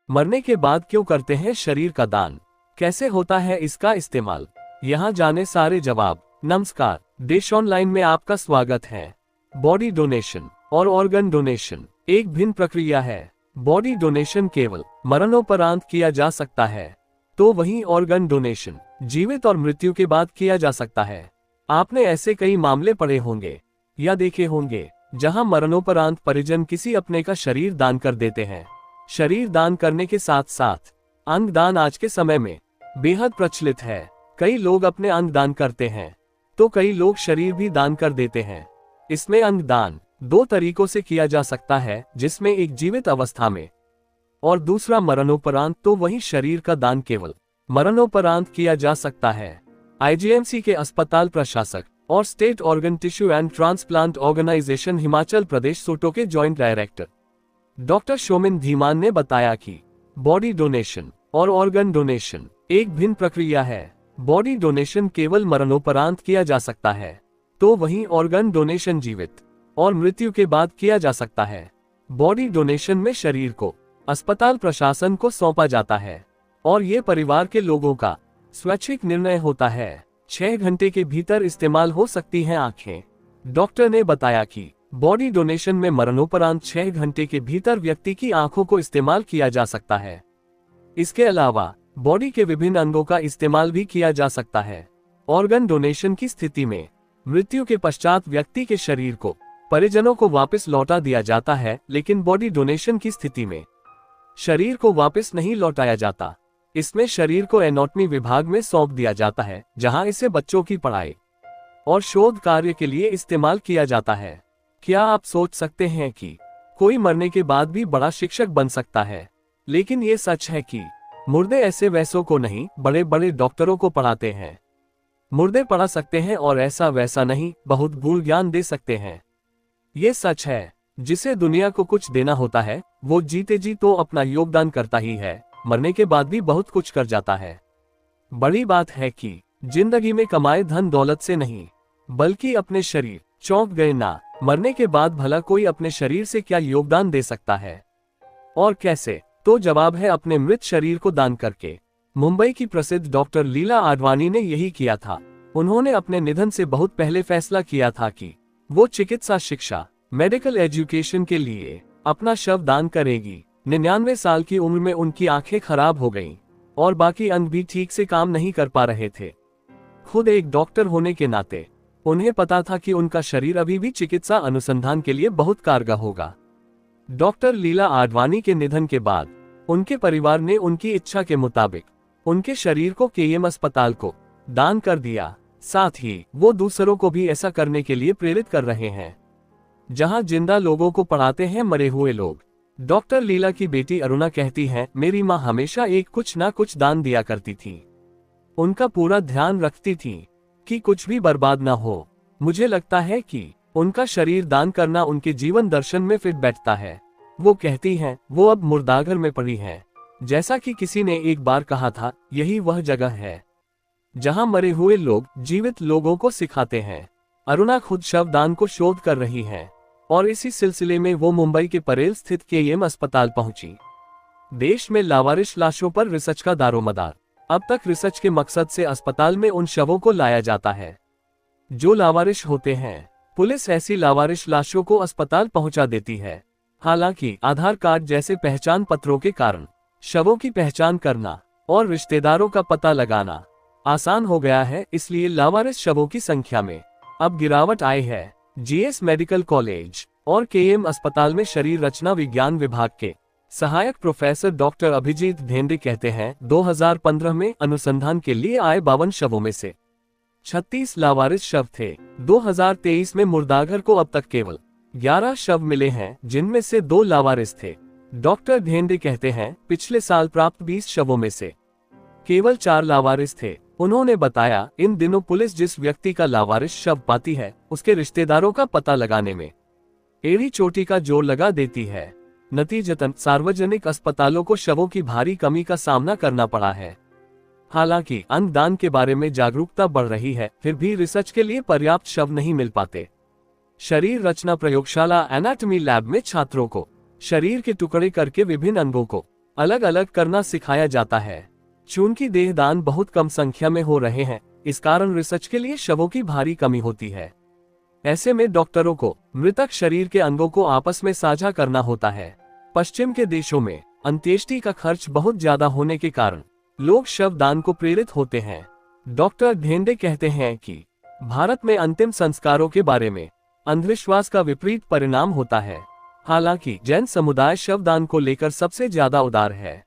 मरने के बाद क्यों करते हैं शरीर का दान? कैसे होता है इसका इस्तेमाल? यहाँ जाने सारे जवाब। नमस्कार, देश ऑनलाइन में आपका स्वागत है। बॉडी डोनेशन और ऑर्गन डोनेशन एक भिन्न प्रक्रिया है। बॉडी डोनेशन केवल मरणोपरांत किया जा सकता है, तो वहीं ऑर्गन डोनेशन जीवित और मृत्यु के बाद किया जा सकता है। आपने ऐसे कई मामले पढ़े होंगे या देखे होंगे जहां मरणोपरांत परिजन किसी अपने का शरीर दान कर देते हैं। शरीर दान करने के साथ साथ अंग दान आज के समय में बेहद प्रचलित है। कई लोग अपने अंग दान करते हैं, तो कई लोग शरीर भी दान कर देते हैं। इसमें अंग दान दो तरीकों से किया जा सकता है, जिसमें एक जीवित अवस्था में और दूसरा मरणोपरांत। तो वहीं शरीर का दान केवल मरणोपरांत किया जा सकता है। आईजीएमसी के अस्पताल प्रशासक और state organ tissue and transplant organisation Himachal Pradesh SOTTO के joint director doctor Shomin Dhiman ने बताया कि बॉडी डोनेशन और ऑर्गन डोनेशन एक भिन्न प्रक्रिया है। बॉडी डोनेशन केवल मरणोपरांत किया जा सकता है, तो वहीं ऑर्गन डोनेशन जीवित और मृत्यु के बाद किया जा सकता है। बॉडी डोनेशन में शरीर को अस्पताल प्रशासन को सौंपा जाता है और ये परिवार के लोगों का स्वैच्छिक निर्णय होता है। 6 घंटे के भीतर इस्तेमाल हो सकती हैं आंखें। डॉक्टर ने बताया कि बॉडी डोनेशन में मरणोपरांत 6 घंटे के भीतर व्यक्ति की आंखों को इस्तेमाल किया जा सकता है। इसके अलावा बॉडी के विभिन्न अंगों का इस्तेमाल भी किया जा सकता है। ऑर्गन डोनेशन की स्थिति में मृत्यु के पश्चात व्यक्ति के शरीर को परिजनों को वापस लौटा दिया जाता है, लेकिन बॉडी डोनेशन की स्थिति में शरीर को वापस नहीं लौटाया जाता। इसमें शरीर को एनाटॉमी विभाग में सौंप दिया जाता है, जहां इसे बच्चों की पढ़ाई और शोध कार्य के लिए इस्तेमाल किया जाता है। क्या आप सोच सकते हैं कि कोई मरने के बाद भी बड़ा शिक्षक बन सकता है? लेकिन ये सच है कि मुर्दे ऐसे वैसों को नहीं, बड़े बड़े डॉक्टरों को पढ़ाते हैं। मुर्दे पढ़ा सकते हैं और ऐसा वैसा नहीं, बहुत गूढ़ ज्ञान दे सकते हैं। ये सच है। जिसे दुनिया को कुछ देना होता है, वो जीते जी तो अपना योगदान करता ही है, मरने के बाद भी बहुत कुछ कर जाता है। बड़ी बात है कि जिंदगी में कमाए धन दौलत से नहीं, बल्कि अपने शरीर। चौंक गए ना? मरने के बाद भला कोई अपने शरीर से क्या योगदान दे सकता है और कैसे? तो जवाब है अपने मृत शरीर को दान करके। मुंबई की प्रसिद्ध डॉक्टर लीला आडवाणी ने यही किया था। उन्होंने अपने निधन से बहुत पहले फैसला किया था कि वो चिकित्सा शिक्षा मेडिकल एजुकेशन के लिए अपना शव दान करेगी। 99 साल की उम्र में उनकी आंखें खराब हो गईं और बाकी अंग भी ठीक से काम नहीं कर पा रहे थे। खुद एक डॉक्टर होने के नाते उन्हें पता था कि उनका शरीर अभी भी चिकित्सा अनुसंधान के लिए बहुत कारगर होगा। डॉक्टर लीला आडवाणी के निधन के बाद उनके परिवार ने उनकी इच्छा के मुताबिक उनके शरीर को केएम अस्पताल को दान कर दिया। साथ ही वो दूसरों को भी ऐसा करने के लिए प्रेरित कर रहे हैं। जहां जिंदा लोगों को पढ़ाते हैं मरे हुए लोग। डॉक्टर लीला की बेटी अरुणा कहती हैं, मेरी माँ हमेशा एक कुछ ना कुछ दान दिया करती थी। उनका पूरा ध्यान रखती थी कि कुछ भी बर्बाद ना हो। मुझे लगता है कि उनका शरीर दान करना उनके जीवन दर्शन में फिट बैठता है। वो कहती हैं, वो अब मुर्दाघर में पड़ी हैं। जैसा कि किसी ने एक बार कहा था, यही वह जगह है जहां मरे हुए लोग जीवित लोगों को सिखाते हैं। अरुणा खुद शवदान को शोध कर रही हैं और इसी सिलसिले में वो मुंबई के परेल स्थित केएम अस्पताल पहुंची। देश में लावारिश लाशों पर रिसर्च का दारोमदार। अब तक रिसर्च के मकसद से अस्पताल में उन शवों को लाया जाता है जो लावारिश होते हैं। पुलिस ऐसी लावारिश लाशों को अस्पताल पहुंचा देती है। हालांकि आधार कार्ड जैसे पहचान पत्रों के कारण शवों की पहचान करना और रिश्तेदारों का पता लगाना आसान हो गया है, इसलिए लावारिस शवों की संख्या में अब गिरावट आई है। जीएस मेडिकल कॉलेज और केएम अस्पताल में शरीर रचना विज्ञान विभाग के सहायक प्रोफेसर डॉक्टर अभिजीत ढेंडे कहते हैं, 2015 में अनुसंधान के लिए आए 52 शवों में से 36 लावारिस शव थे। 2023 में मुर्दाघर को अब तक केवल 11 शव मिले हैं, जिनमें से 2 लावारिस थे। डॉक्टर ढेंडे कहते हैं, पिछले साल प्राप्त 20 शवों में से केवल 4 लावारिस थे। उन्होंने बताया, इन दिनों पुलिस जिस व्यक्ति का लावारिस शव पाती है, उसके रिश्तेदारों का पता लगाने में एड़ी चोटी का जोर लगा देती है। नतीजतन सार्वजनिक अस्पतालों को शवों की भारी कमी का सामना करना पड़ा है। हालांकि अंगदान के बारे में जागरूकता बढ़ रही है, फिर भी रिसर्च के लिए पर्याप्त शव नहीं मिल पाते। शरीर रचना प्रयोगशाला एनाटॉमी लैब में छात्रों को शरीर के टुकड़े करके विभिन्न अंगों को अलग अलग करना सिखाया जाता है। चूंकि देहदान बहुत कम संख्या में हो रहे हैं, इस कारण रिसर्च के लिए शवों की भारी कमी होती है। ऐसे में डॉक्टरों को मृतक शरीर के अंगों को आपस में साझा करना होता है। पश्चिम के देशों में अंत्येष्टि का खर्च बहुत ज्यादा होने के कारण लोग शवदान को प्रेरित होते हैं। डॉक्टर ढेंडे कहते हैं कि भारत में अंतिम संस्कारों के बारे में अंधविश्वास का विपरीत परिणाम होता है। हालांकि जैन समुदाय शवदान को लेकर सबसे ज्यादा उदार है।